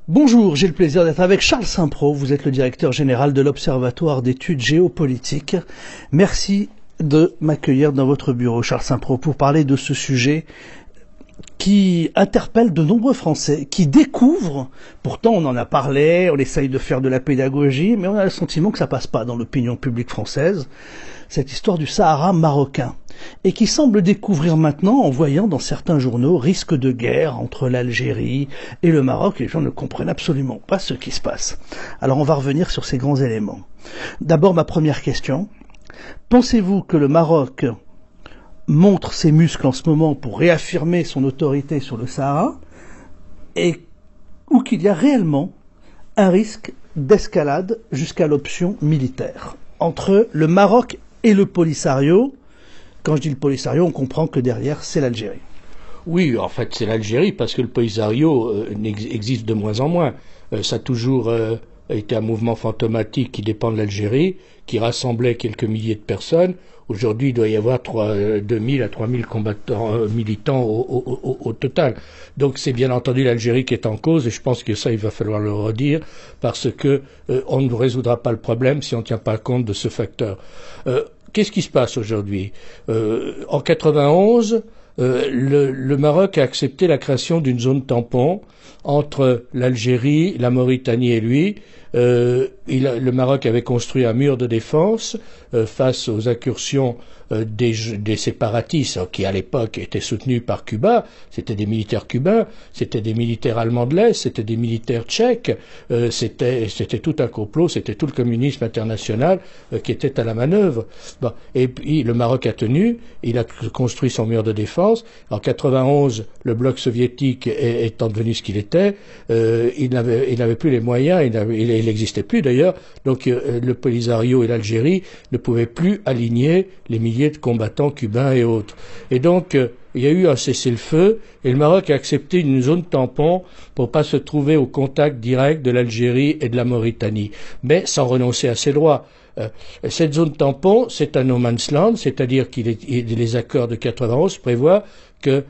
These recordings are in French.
Bonjour, j'ai le plaisir d'être avec Charles Saint-Pro. Vous êtes le directeur général de l'Observatoire d'études géopolitiques. Merci de m'accueillir dans votre bureau, Charles Saint-Pro, pour parler de ce sujet qui interpelle de nombreux Français, qui découvrent, pourtant on en a parlé, on essaye de faire de la pédagogie, mais on a le sentiment que ça passe pas dans l'opinion publique française, cette histoire du Sahara marocain, et qui semble découvrir maintenant en voyant dans certains journaux risque de guerre entre l'Algérie et le Maroc, et les gens ne comprennent absolument pas ce qui se passe. Alors on va revenir sur ces grands éléments. D'abord ma première question, pensez-vous que le Maroc montre ses muscles en ce moment pour réaffirmer son autorité sur le Sahara, ou qu'il y a réellement un risque d'escalade jusqu'à l'option militaire entre le Maroc et le Polisario? Quand je dis le Polisario, on comprend que derrière, c'est l'Algérie. Oui, en fait, c'est l'Algérie, parce que le Polisario existe de moins en moins. Ça a toujours été un mouvement fantomatique qui dépend de l'Algérie, qui rassemblait quelques milliers de personnes. Aujourd'hui, il doit y avoir 2000 à 3000 combattants, militants au total. Donc c'est bien entendu l'Algérie qui est en cause, et je pense que ça, il va falloir le redire, parce que on ne résoudra pas le problème si on ne tient pas compte de ce facteur. Qu'est-ce qui se passe aujourd'hui? En 91, le Maroc a accepté la création d'une zone tampon entre l'Algérie, la Mauritanie et lui. Le Maroc avait construit un mur de défense face aux incursions des séparatistes qui à l'époque étaient soutenus par Cuba. C'était des militaires cubains, c'était des militaires allemands de l'Est, c'était des militaires tchèques, c'était tout un complot, c'était tout le communisme international qui était à la manœuvre. Bon. Et puis le Maroc a tenu, il a construit son mur de défense. En 91, le bloc soviétique étant devenu ce qu'il était, il n'avait plus les moyens, il n'existait plus d'ailleurs, donc le Polisario et l'Algérie ne pouvaient plus aligner les milliers de combattants cubains et autres. Et donc il y a eu un cessez-le-feu et le Maroc a accepté une zone tampon pour pas se trouver au contact direct de l'Algérie et de la Mauritanie, mais sans renoncer à ses droits. Cette zone tampon, c'est un no man's land, c'est-à-dire que les accords de 91 prévoient que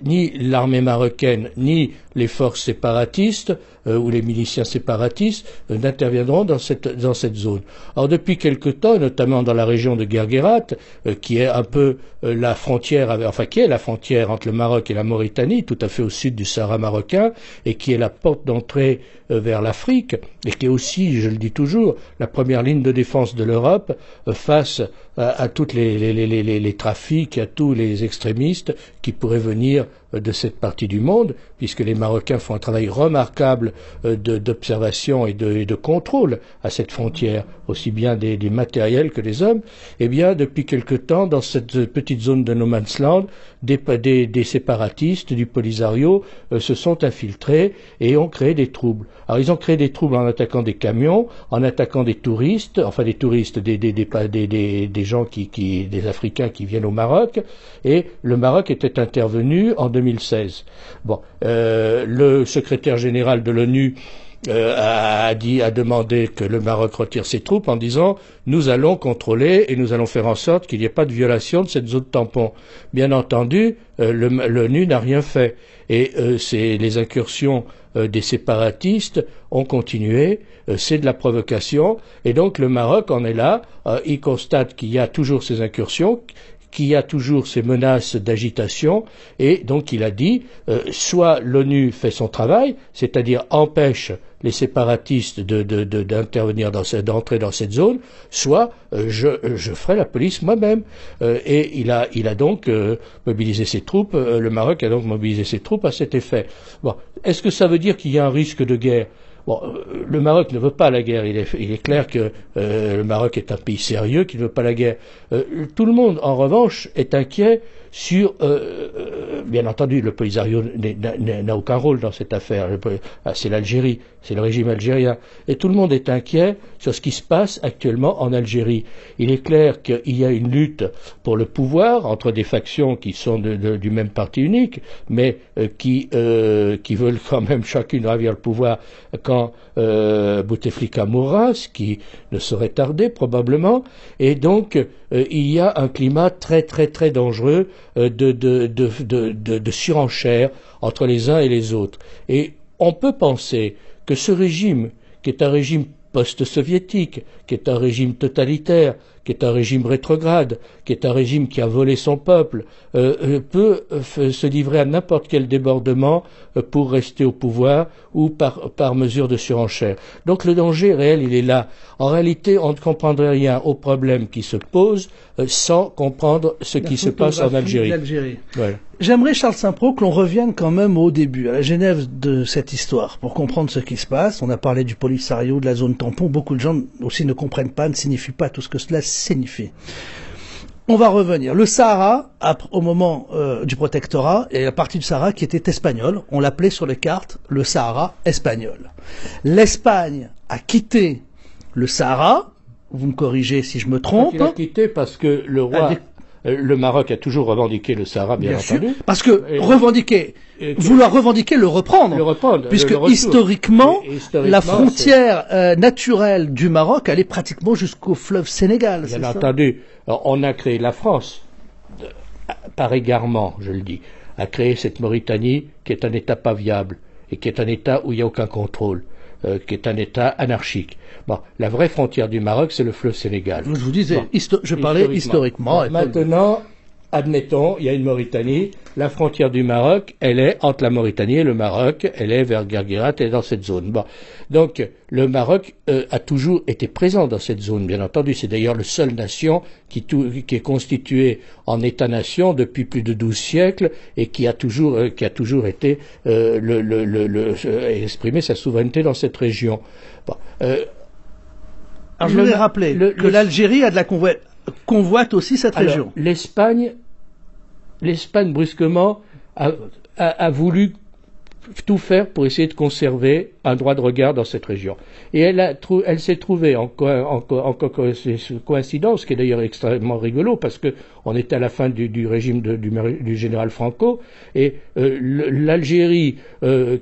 ni l'armée marocaine ni les forces séparatistes ou les miliciens séparatistes n'interviendront dans cette zone. Or depuis quelque temps, notamment dans la région de Guerguerat, qui est un peu la frontière, qui est la frontière entre le Maroc et la Mauritanie, tout à fait au sud du Sahara marocain, et qui est la porte d'entrée vers l'Afrique, et qui est aussi, je le dis toujours, la première ligne de défense de l'Europe face à tous les trafics, à tous les extrémistes qui pourraient venir de cette partie du monde, puisque les Marocains font un travail remarquable d'observation et de contrôle à cette frontière, aussi bien des matériels que des hommes. Eh bien, depuis quelque temps, dans cette petite zone de no man's land, des séparatistes du Polisario se sont infiltrés et ont créé des troubles. Alors, ils ont créé des troubles en attaquant des camions, en attaquant des touristes, des gens des Africains qui viennent au Maroc, et le Maroc était intervenu en 2016. Bon, le secrétaire général de l'ONU a demandé que le Maroc retire ses troupes en disant nous allons contrôler et nous allons faire en sorte qu'il n'y ait pas de violation de cette zone tampon. Bien entendu, l'ONU n'a rien fait et les incursions des séparatistes ont continué, c'est de la provocation et donc le Maroc en est là, il constate qu'il y a toujours ces incursions, qu'il y a toujours ces menaces d'agitation, et donc il a dit soit l'ONU fait son travail, c'est-à-dire empêche les séparatistes d'intervenir d'entrer dans cette zone, soit je ferai la police moi-même. Et il a donc mobilisé ses troupes, le Maroc a donc mobilisé ses troupes à cet effet. Bon, est-ce que ça veut dire qu'il y a un risque de guerre? Bon, le Maroc ne veut pas la guerre. Il est clair que le Maroc est un pays sérieux qui ne veut pas la guerre. Tout le monde, en revanche, est inquiet sur... bien entendu, le Polisario n'a aucun rôle dans cette affaire. C'est l'Algérie, c'est le régime algérien. Et tout le monde est inquiet sur ce qui se passe actuellement en Algérie. Il est clair qu'il y a une lutte pour le pouvoir entre des factions qui sont du même parti unique, mais qui veulent quand même chacune ravir le pouvoir quand Bouteflika mourra, ce qui ne saurait tarder probablement. Et donc, il y a un climat très très très dangereux de surenchère entre les uns et les autres. Et on peut penser que ce régime, qui est un régime post-soviétique, qui est un régime totalitaire, qui est un régime rétrograde, qui est un régime qui a volé son peuple, peut se livrer à n'importe quel débordement pour rester au pouvoir ou par mesure de surenchère. Donc le danger réel, il est là. En réalité, on ne comprendrait rien aux problèmes qui se posent sans comprendre ce qui se passe en Algérie. Voilà. J'aimerais, Charles Saint-Preux, que l'on revienne quand même au début, à la genèse de cette histoire, pour comprendre ce qui se passe. On a parlé du Polisario, de la zone tampon. Beaucoup de gens aussi ne comprennent pas, ne signifient pas tout ce que cela signifie. On va revenir. Le Sahara, au moment du protectorat, et la partie du Sahara qui était espagnole, on l'appelait sur les cartes le Sahara espagnol. L'Espagne a quitté le Sahara. Vous me corrigez si je me trompe. Il a quitté parce que le roi... Le Maroc a toujours revendiqué le Sahara, bien entendu. Sûr, parce que vouloir revendiquer le reprendre, puisque historiquement, la frontière naturelle du Maroc, elle est pratiquement jusqu'au fleuve Sénégal. Bien entendu. Alors, on a créé la France, par égarement, je le dis, a créé cette Mauritanie qui est un État pas viable et qui est un État où il n'y a aucun contrôle. Qui est un État anarchique. Bon, la vraie frontière du Maroc, c'est le fleuve Sénégal. Je vous disais, je parlais historiquement. Bon, maintenant, admettons, il y a une Mauritanie. La frontière du Maroc, elle est entre la Mauritanie et le Maroc. Elle est vers Guerguerat, elle est dans cette zone. Bon, donc le Maroc a toujours été présent dans cette zone, bien entendu. C'est d'ailleurs le seule nation qui est constituée en État-nation depuis plus de 12 siècles et qui a toujours été exprimer sa souveraineté dans cette région. Bon, alors je voudrais rappeler que l'Algérie a de la convoite aussi cette région. L'Espagne brusquement a voulu tout faire pour essayer de conserver un droit de regard dans cette région. Et elle s'est trouvée en coïncidence, qui est d'ailleurs extrêmement rigolo, parce que on était à la fin du régime du général Franco, et l'Algérie,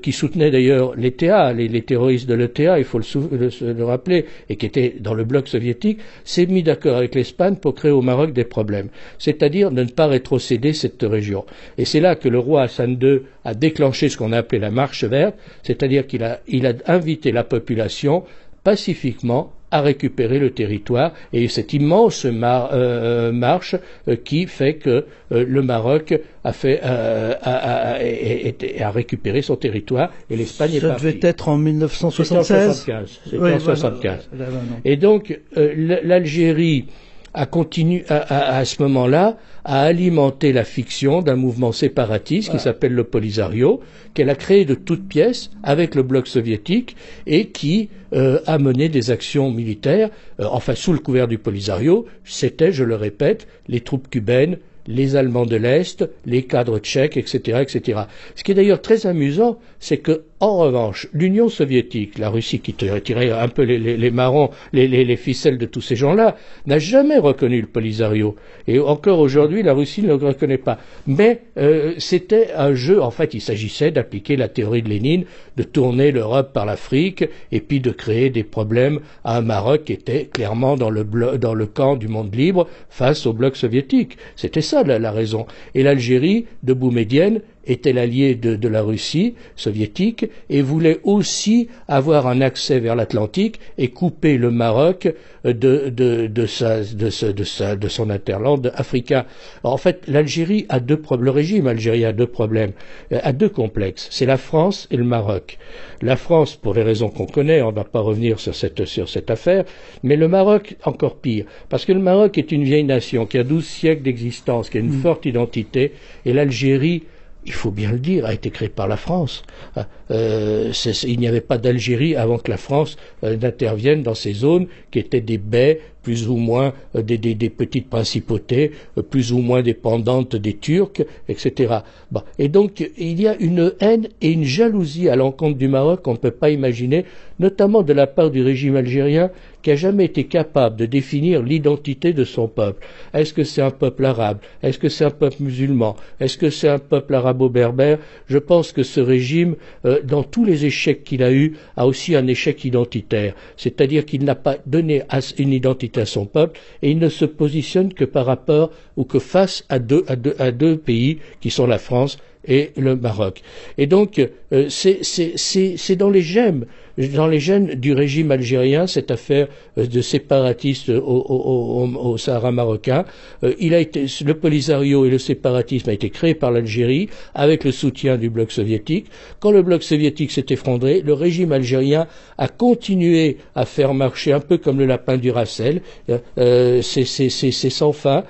qui soutenait d'ailleurs l'ETA, les terroristes de l'ETA, il faut le rappeler, et qui était dans le bloc soviétique, s'est mis d'accord avec l'Espagne pour créer au Maroc des problèmes, c'est-à-dire de ne pas rétrocéder cette région. Et c'est là que le roi Hassan II a déclenché ce qu'on a appelé la marche verte, c'est-à-dire qu'il a invité la population pacifiquement à récupérer le territoire, et cette immense marche qui fait que le Maroc a récupéré son territoire et l'Espagne est partie. Ça devait être en 1976. C'était en 1975. Et donc l'Algérie a continué à ce moment-là à alimenter la fiction d'un mouvement séparatiste qui s'appelle le Polisario, qu'elle a créé de toutes pièces avec le bloc soviétique et qui a mené des actions militaires, enfin sous le couvert du Polisario, c'était, je le répète, les troupes cubaines, les Allemands de l'Est, les cadres tchèques, etc., etc. Ce qui est d'ailleurs très amusant, c'est que, en revanche, l'Union soviétique, la Russie qui tirait un peu les marrons, les ficelles de tous ces gens-là, n'a jamais reconnu le Polisario. Et encore aujourd'hui, la Russie ne le reconnaît pas. Mais c'était un jeu, en fait, il s'agissait d'appliquer la théorie de Lénine, de tourner l'Europe par l'Afrique, et puis de créer des problèmes à un Maroc qui était clairement dans le camp du monde libre face au bloc soviétique. C'était ça la raison. Et l'Algérie de Boumedienne était l'allié de la Russie soviétique et voulait aussi avoir un accès vers l'Atlantique et couper le Maroc de son hinterland africain. Alors, en fait, l'Algérie a le régime algérien a deux problèmes, a deux complexes. C'est la France et le Maroc. La France, pour les raisons qu'on connaît, on ne va pas revenir sur cette affaire, mais le Maroc, encore pire, parce que le Maroc est une vieille nation qui a 12 siècles d'existence, qui a une forte identité, et l'Algérie, il faut bien le dire, a été créée par la France. Il n'y avait pas d'Algérie avant que la France n'intervienne dans ces zones qui étaient des baies, plus ou moins des petites principautés, plus ou moins dépendantes des Turcs, etc. Bon. Et donc, il y a une haine et une jalousie à l'encontre du Maroc qu'on ne peut pas imaginer, notamment de la part du régime algérien, qui n'a jamais été capable de définir l'identité de son peuple. Est-ce que c'est un peuple arabe? Est-ce que c'est un peuple musulman? Est-ce que c'est un peuple arabo-berbère? Je pense que ce régime, dans tous les échecs qu'il a eus, a aussi un échec identitaire. C'est-à-dire qu'il n'a pas donné une identité à son peuple et il ne se positionne que par rapport ou que face à deux pays qui sont la France et le Maroc. Et donc, c'est dans les gènes du régime algérien, cette affaire de séparatistes au Sahara marocain. Le Polisario et le séparatisme a été créé par l'Algérie avec le soutien du bloc soviétique. Quand le bloc soviétique s'est effondré, le régime algérien a continué à faire marcher un peu comme le lapin du Racel. C'est sans fin.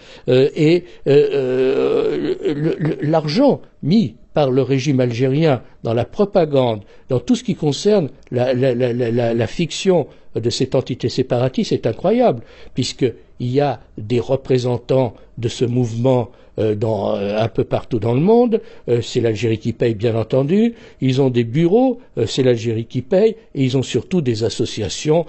L'argent mis par le régime algérien dans la propagande, dans tout ce qui concerne la fiction de cette entité séparatiste est incroyable, puisqu'il y a des représentants de ce mouvement un peu partout dans le monde. C'est l'Algérie qui paye, bien entendu. Ils ont des bureaux, c'est l'Algérie qui paye, et ils ont surtout des associations,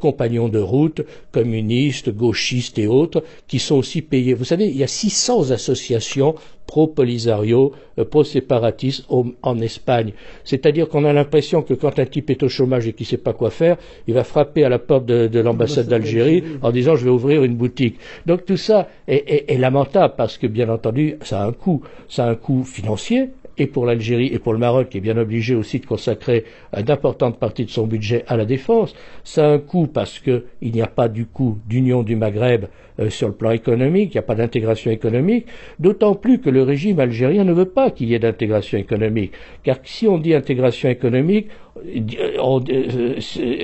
compagnons de route, communistes, gauchistes et autres, qui sont aussi payés. Vous savez, il y a 600 associations pro-Polisario, pro-séparatistes en Espagne. C'est-à-dire qu'on a l'impression que quand un type est au chômage et qu'il ne sait pas quoi faire, il va frapper à la porte de l'ambassade d'Algérie en disant « je vais ouvrir une boutique ». Donc tout ça est lamentable parce que, bien entendu, ça a un coût. Ça a un coût financier, et pour l'Algérie et pour le Maroc, qui est bien obligé aussi de consacrer une importante partie de son budget à la défense. Ça a un coût parce qu'il n'y a pas du coup d'union du Maghreb sur le plan économique, il n'y a pas d'intégration économique, d'autant plus que le régime algérien ne veut pas qu'il y ait d'intégration économique. Car si on dit intégration économique,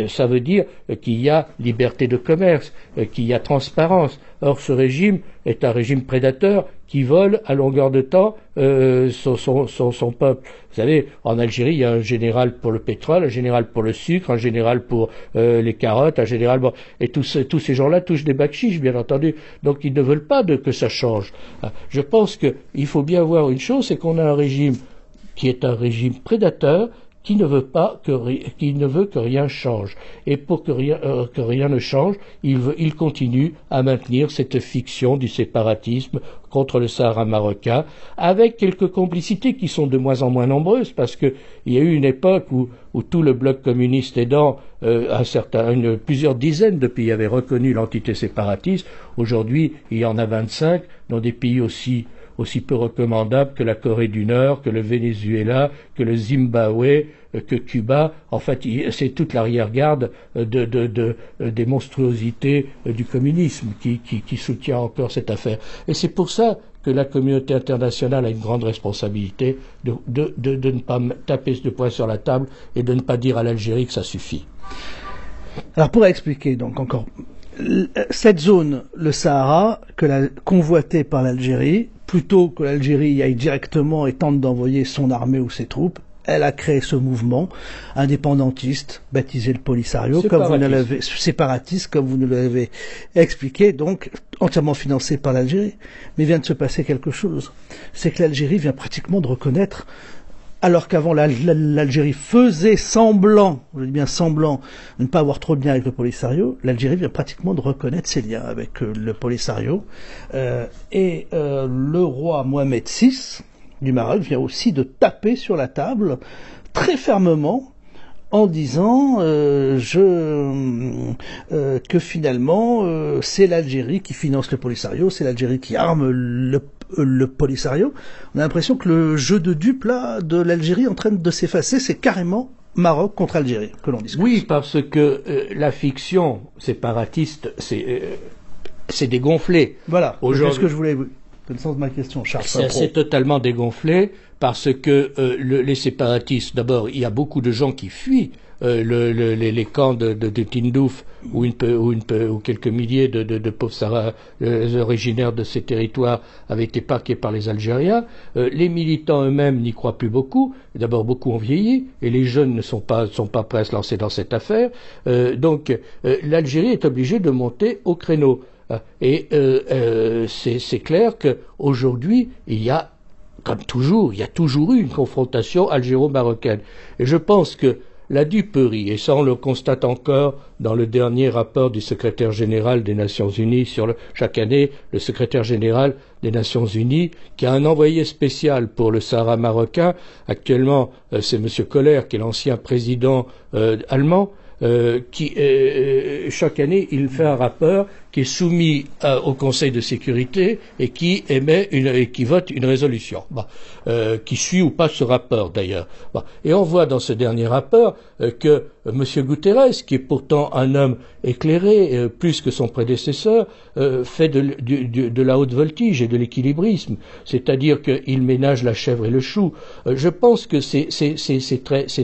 ça veut dire qu'il y a liberté de commerce, qu'il y a transparence. Or, ce régime est un régime prédateur qui vole à longueur de temps son peuple. Vous savez, en Algérie, il y a un général pour le pétrole, un général pour le sucre, un général pour les carottes, un général... Bon, et tous ces gens-là touchent des bakchiches, bien entendu. Donc, ils ne veulent pas que ça change. Je pense qu'il faut bien voir une chose, c'est qu'on a un régime qui est un régime prédateur, qui ne veut que rien change. Et pour que rien ne change, il continue à maintenir cette fiction du séparatisme contre le Sahara marocain, avec quelques complicités qui sont de moins en moins nombreuses, parce que il y a eu une époque où tout le bloc communiste aidant, plusieurs dizaines de pays avaient reconnu l'entité séparatiste. Aujourd'hui, il y en a 25 dans des pays aussi peu recommandables que la Corée du Nord, que le Venezuela, que le Zimbabwe, que Cuba. En fait, c'est toute l'arrière-garde des monstruosités du communisme qui soutient encore cette affaire. Et c'est pour ça que la communauté internationale a une grande responsabilité de ne pas taper de poing sur la table et de ne pas dire à l'Algérie que ça suffit. Alors, pour expliquer donc encore, cette zone, le Sahara, convoitée par l'Algérie, plutôt que l'Algérie y aille directement et tente d'envoyer son armée ou ses troupes, elle a créé ce mouvement indépendantiste, baptisé le Polisario, séparatiste, comme vous nous l'avez expliqué, donc entièrement financé par l'Algérie. Mais vient de se passer quelque chose. C'est que l'Algérie vient pratiquement de reconnaître, alors qu'avant l'Algérie faisait semblant, je dis bien semblant, de ne pas avoir trop de liens avec le Polisario, l'Algérie vient pratiquement de reconnaître ses liens avec le Polisario. Et le roi Mohamed VI du Maroc vient aussi de taper sur la table très fermement en disant que finalement c'est l'Algérie qui finance le Polisario, c'est l'Algérie qui arme le Polisario. On a l'impression que le jeu de dupes là de l'Algérie est en train de s'effacer, c'est carrément Maroc contre Algérie que l'on discute. Oui, parce que la fiction séparatiste, c'est dégonflé. Voilà, c'est ce que je voulais... C'est le sens de ma question, Charles. C'est totalement dégonflé parce que les séparatistes, d'abord, il y a beaucoup de gens qui fuient les camps de Tindouf où quelques milliers de pauvres originaires de ces territoires avaient été parqués par les Algériens. Les militants eux-mêmes n'y croient plus beaucoup. D'abord, beaucoup ont vieilli et les jeunes ne sont pas prêts à se lancer dans cette affaire. Donc, l'Algérie est obligée de monter au créneau. Et c'est clair qu'aujourd'hui, comme toujours, il y a toujours eu une confrontation algéro-marocaine. Et je pense que la duperie, et ça on le constate encore dans le dernier rapport du secrétaire général des Nations Unies chaque année, le secrétaire général des Nations Unies, qui a un envoyé spécial pour le Sahara marocain. Actuellement, c'est M. Koller, qui est l'ancien président allemand, qui chaque année il fait un rapport qui est soumis au Conseil de sécurité et qui qui vote une résolution, qui suit ou pas ce rapport d'ailleurs. Et on voit dans ce dernier rapport que M. Guterres, qui est pourtant un homme éclairé plus que son prédécesseur, fait de la haute voltige et de l'équilibrisme, c'est-à-dire qu'il ménage la chèvre et le chou. Je pense que c'est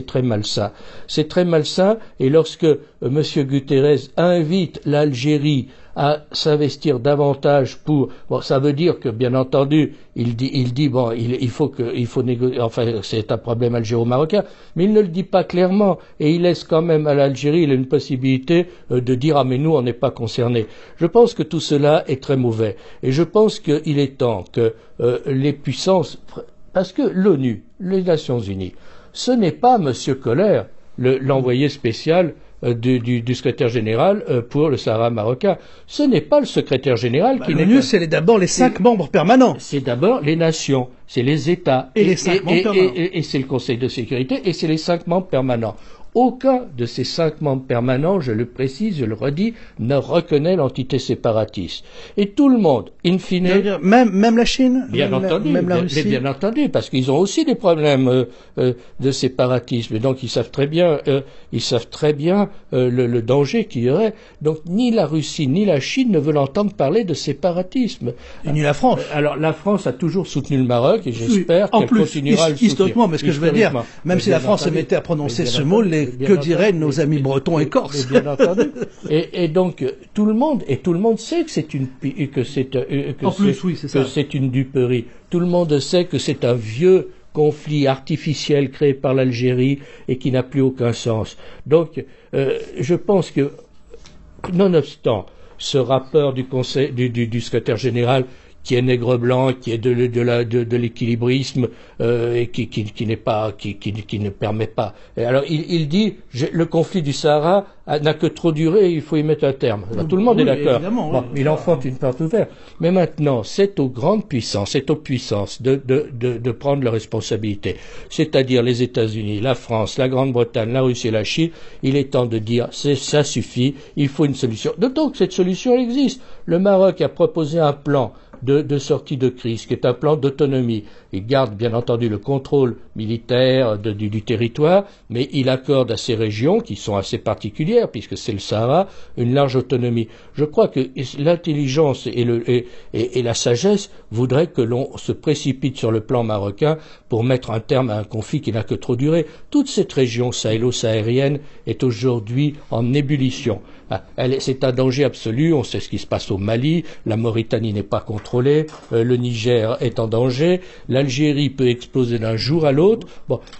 très malsain. C'est très malsain, et lorsque M. Guterres invite l'Algérie à s'investir davantage ça veut dire que, bien entendu, il faut négocier, enfin, c'est un problème algéro-marocain, mais il ne le dit pas clairement, et il laisse quand même à l'Algérie une possibilité de dire, ah, mais nous, on n'est pas concernés. Je pense que tout cela est très mauvais, et je pense qu'il est temps que les puissances, parce que l'ONU, les Nations Unies, ce n'est pas M. Koller, l'envoyé spécial du secrétaire général pour le Sahara marocain. Ce n'est pas le secrétaire général qui n'est l'ONU, c'est d'abord les 5 membres permanents. C'est d'abord les nations, c'est les États. Et les 5 membres permanents. Et c'est le Conseil de sécurité, et c'est les 5 membres permanents. Aucun de ces 5 membres permanents, je le précise, je le redis, ne reconnaît l'entité séparatiste. Et tout le monde, in fine... Même la Chine? Bien entendu, même la Russie? bien entendu, parce qu'ils ont aussi des problèmes de séparatisme. Et donc ils savent très bien le danger qu'il y aurait. Donc ni la Russie ni la Chine ne veulent entendre parler de séparatisme. Et ni la France. Alors la France a toujours soutenu le Maroc, et j'espère qu'elle continuera à le soutenir. Historiquement, mais ce que je veux dire, même si la France se mettait à prononcer ce mot, que diraient nos amis bretons et corses? Bien entendu. Et donc tout le monde sait que c'est une duperie. Tout le monde sait que c'est un vieux conflit artificiel créé par l'Algérie et qui n'a plus aucun sens. Donc je pense que, nonobstant ce rapport du Conseil du secrétaire général, qui est nègre blanc, qui est de l'équilibrisme et qui ne permet pas. Et alors il dit le conflit du Sahara n'a que trop duré, il faut y mettre un terme. Alors, tout le monde est d'accord. Il enfante une porte ouverte. Mais maintenant, c'est aux grandes puissances, c'est aux puissances de prendre leurs responsabilités. C'est-à-dire les États-Unis, la France, la Grande-Bretagne, la Russie et la Chine. Il est temps de dire ça suffit, il faut une solution. D'autant que cette solution existe. Le Maroc a proposé un plan de sortie de crise, qui est un plan d'autonomie. Il garde bien entendu le contrôle militaire du territoire, mais il accorde à ces régions, qui sont assez particulières, puisque c'est le Sahara, une large autonomie. Je crois que l'intelligence et la sagesse voudraient que l'on se précipite sur le plan marocain pour mettre un terme à un conflit qui n'a que trop duré. Toute cette région sahélo-saharienne est aujourd'hui en ébullition. C'est un danger absolu, on sait ce qui se passe au Mali, la Mauritanie n'est pas contrôlée, le Niger est en danger, l'Algérie peut exploser d'un jour à l'autre.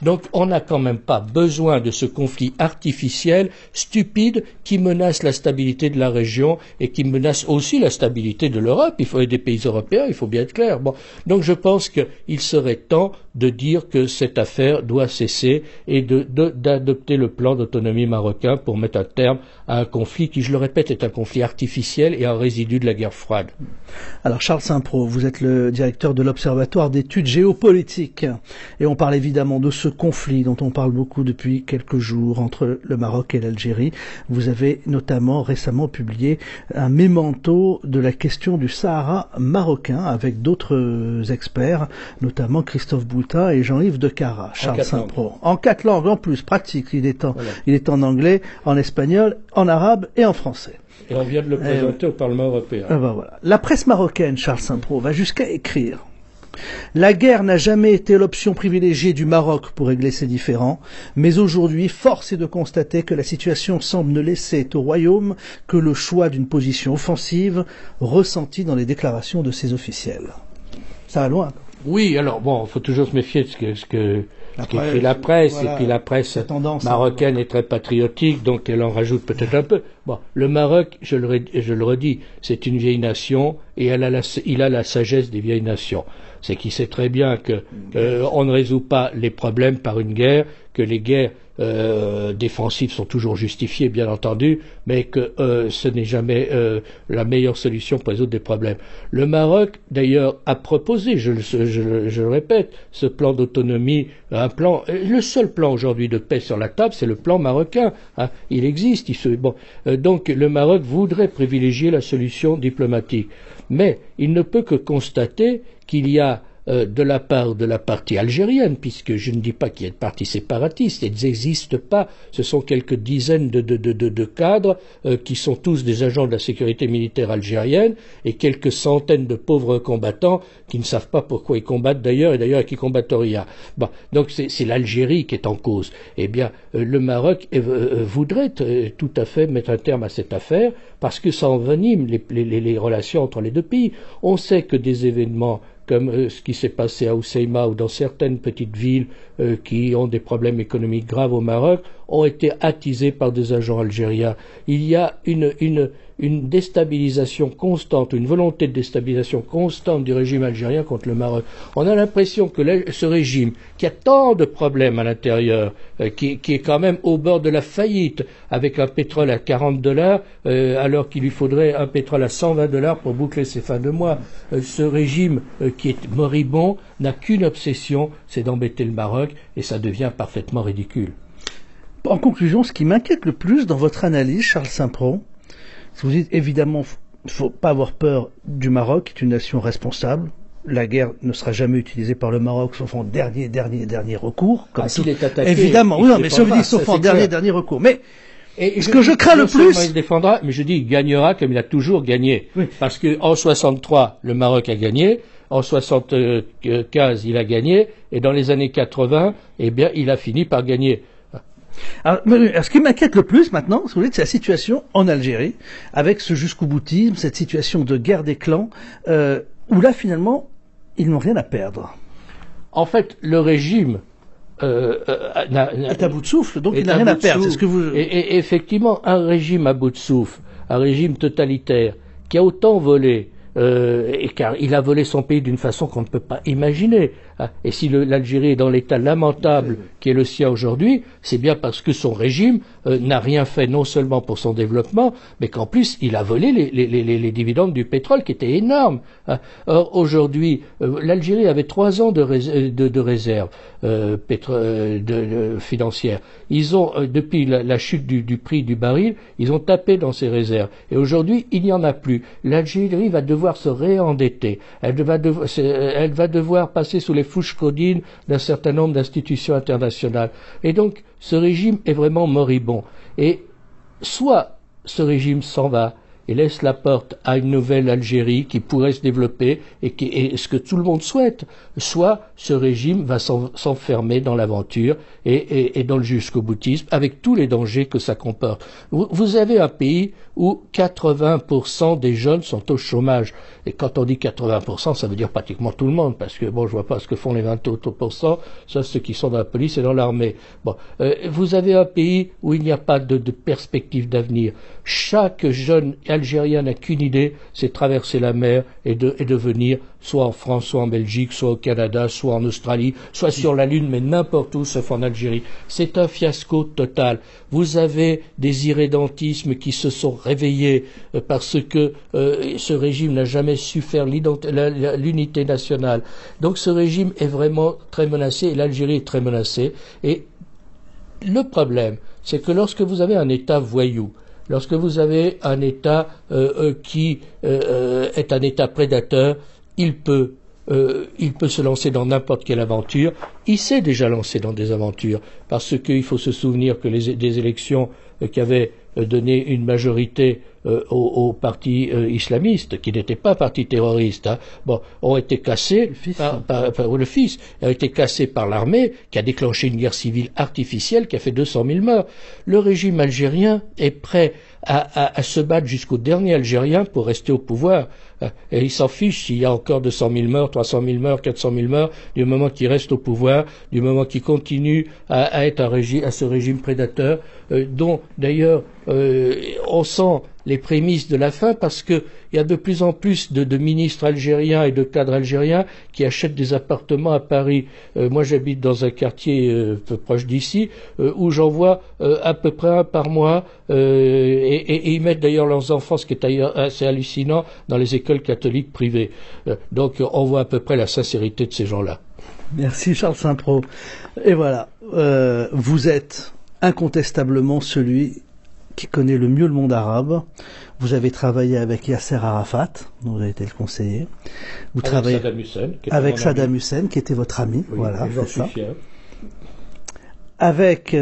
Donc on n'a quand même pas besoin de ce conflit artificiel, stupide, qui menace la stabilité de la région et qui menace aussi la stabilité de l'Europe. Il faut des pays européens, il faut bien être clair. Donc je pense qu'il serait temps de dire que cette affaire doit cesser et d'adopter le plan d'autonomie marocain pour mettre un terme à un conflit qui, je le répète, est un conflit artificiel et un résidu de la guerre froide. Alors Charles Saint-Pro, vous êtes le directeur de l'Observatoire d'études géopolitiques et on parle évidemment de ce conflit dont on parle beaucoup depuis quelques jours entre le Maroc et l'Algérie. Vous avez notamment récemment publié un mémento de la question du Sahara marocain avec d'autres experts, notamment Christophe Boutin et Jean-Yves Decara. Charles Saint-Pro. En 4 langues en plus, pratique. Il est en anglais, en espagnol, en arabe et en français. Et on vient de le présenter au Parlement européen. Voilà. La presse marocaine, Charles Saint-Pro, va jusqu'à écrire: la guerre n'a jamais été l'option privilégiée du Maroc pour régler ses différends, mais aujourd'hui, force est de constater que la situation semble ne laisser au Royaume que le choix d'une position offensive, ressentie dans les déclarations de ses officiels. Ça va loin. Oui, alors il faut toujours se méfier de ce qu'écrit la presse, voilà. Et puis la presse marocaine est très patriotique, donc elle en rajoute peut-être un peu. Le Maroc, je le redis, c'est une vieille nation, et il a la sagesse des vieilles nations. C'est qu'il sait très bien que on ne résout pas les problèmes par une guerre, que les guerres défensives sont toujours justifiées, bien entendu, mais que ce n'est jamais la meilleure solution pour résoudre des problèmes. Le Maroc, d'ailleurs, a proposé, je le répète, ce plan d'autonomie, le seul plan aujourd'hui de paix sur la table, c'est le plan marocain. Hein, il existe. Donc le Maroc voudrait privilégier la solution diplomatique, mais il ne peut que constater qu'il y a de la part de la partie algérienne, puisque je ne dis pas qu'il y ait de partis séparatistes, ils n'existent pas, ce sont quelques dizaines de cadres qui sont tous des agents de la sécurité militaire algérienne et quelques centaines de pauvres combattants qui ne savent pas pourquoi ils combattent d'ailleurs et d'ailleurs qui combattent rien. Bon, donc c'est l'Algérie qui est en cause. Eh bien, le Maroc voudrait tout à fait mettre un terme à cette affaire parce que ça envenime les relations entre les deux pays. On sait que des événements comme ce qui s'est passé à Hoceima ou dans certaines petites villes qui ont des problèmes économiques graves au Maroc, ont été attisés par des agents algériens. Il y a une déstabilisation constante, une volonté de déstabilisation constante du régime algérien contre le Maroc. On a l'impression que ce régime, qui a tant de problèmes à l'intérieur, qui est quand même au bord de la faillite, avec un pétrole à $40, alors qu'il lui faudrait un pétrole à $120 pour boucler ses fins de mois. Ce régime qui est moribond n'a qu'une obsession, c'est d'embêter le Maroc, et ça devient parfaitement ridicule. En conclusion, ce qui m'inquiète le plus dans votre analyse, Charles Saint-Preux, vous dites évidemment, il ne faut pas avoir peur du Maroc, qui est une nation responsable. La guerre ne sera jamais utilisée par le Maroc, sauf en dernier recours. Comme s'il est attaqué, évidemment, oui, non, mais si on dit sauf en dernier recours. Mais ce que je crains le plus, il défendra, mais je dis, il gagnera comme il a toujours gagné, oui. Parce que en 63, le Maroc a gagné. En 75, il a gagné, et dans les années 80, eh bien, il a fini par gagner. Alors, ce qui m'inquiète le plus maintenant, si vous voulez, c'est la situation en Algérie, avec ce jusqu'au boutisme, cette situation de guerre des clans, où là, finalement, ils n'ont rien à perdre. En fait, le régime est à bout de souffle, donc il n'a rien à perdre. C'est ce que vous... et effectivement, un régime à bout de souffle, un régime totalitaire, qui a autant volé, car il a volé son pays d'une façon qu'on ne peut pas imaginer. Et si l'Algérie est dans l'état lamentable qui est le sien aujourd'hui, c'est bien parce que son régime n'a rien fait non seulement pour son développement, mais qu'en plus il a volé les dividendes du pétrole qui étaient énormes. Or aujourd'hui, l'Algérie avait 3 ans de réserve financière. Ils ont, depuis la chute du prix du baril, ils ont tapé dans ces réserves. Et aujourd'hui, il n'y en a plus. L'Algérie va devoir se réendetter. Elle va devoir passer sous les fouches caudines d'un certain nombre d'institutions internationales. Et donc, ce régime est vraiment moribond. Et soit ce régime s'en va et laisse la porte à une nouvelle Algérie qui pourrait se développer et ce que tout le monde souhaite, soit ce régime va s'enfermer dans l'aventure et dans le jusqu'au boutisme avec tous les dangers que ça comporte. Vous avez un pays où 80% des jeunes sont au chômage. Et quand on dit 80%, ça veut dire pratiquement tout le monde, parce que bon, je vois pas ce que font les 20 autres %, sauf ceux qui sont dans la police et dans l'armée. Bon, vous avez un pays où il n'y a pas de perspective d'avenir. Chaque jeune Algérien n'a qu'une idée, c'est traverser la mer et de venir soit en France, soit en Belgique, soit au Canada, soit en Australie, soit sur la Lune, mais n'importe où, sauf en Algérie. C'est un fiasco total. Vous avez des irrédentismes qui se sont réveillés parce que ce régime n'a jamais su faire l'unité nationale. Donc ce régime est vraiment très menacé et l'Algérie est très menacée. Et le problème, c'est que lorsque vous avez un État voyou, lorsque vous avez un État qui est un État prédateur, il peut se lancer dans n'importe quelle aventure. Il s'est déjà lancé dans des aventures, parce qu'il faut se souvenir que des élections qui avaient donné une majorité au parti islamiste, qui n'était pas parti terroriste, ont été cassés le fils a été cassé par l'armée, qui a déclenché une guerre civile artificielle qui a fait 200 000 morts. Le régime algérien est prêt à se battre jusqu'au dernier Algérien pour rester au pouvoir. Et il s'en fiche s'il y a encore 200 000 morts, 300 000 morts, 400 000 morts, du moment qu'il reste au pouvoir, du moment qu'il continue à être à ce régime prédateur, dont d'ailleurs on sent les prémices de la fin, parce que il y a de plus en plus de ministres algériens et de cadres algériens qui achètent des appartements à Paris. Moi, j'habite dans un quartier peu proche d'ici, où j'en vois à peu près un par mois, et ils mettent d'ailleurs leurs enfants, ce qui est d'ailleurs assez hallucinant, dans les écoles catholiques privées. Donc, on voit à peu près la sincérité de ces gens-là. Merci Charles Saint-Pro. Et voilà, vous êtes incontestablement celui qui connaît le mieux le monde arabe. Vous avez travaillé avec Yasser Arafat, dont vous avez été le conseiller. Vous travaillez avec Saddam Hussein, qui était votre ami. Oui, voilà, c'est ça. Avec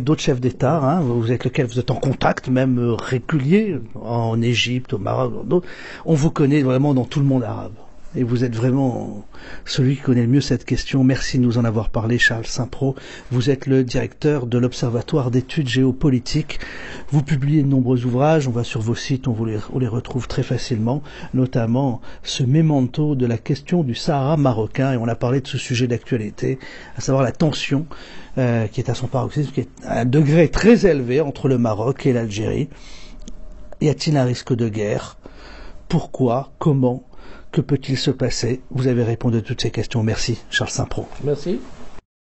d'autres chefs d'État, hein, vous êtes en contact même régulier en Égypte, au Maroc, d'autres. On vous connaît vraiment dans tout le monde arabe. Et vous êtes vraiment celui qui connaît le mieux cette question. Merci de nous en avoir parlé, Charles Saint-Pro. Vous êtes le directeur de l'Observatoire d'études géopolitiques. Vous publiez de nombreux ouvrages. On va sur vos sites, on les retrouve très facilement, notamment ce mémento de la question du Sahara marocain. Et on a parlé de ce sujet d'actualité, à savoir la tension qui est à son paroxysme, qui est à un degré très élevé entre le Maroc et l'Algérie. Y a-t-il un risque de guerre? Pourquoi? Comment? Que peut-il se passer? Vous avez répondu à toutes ces questions. Merci, Charles Saint-Pro. Merci.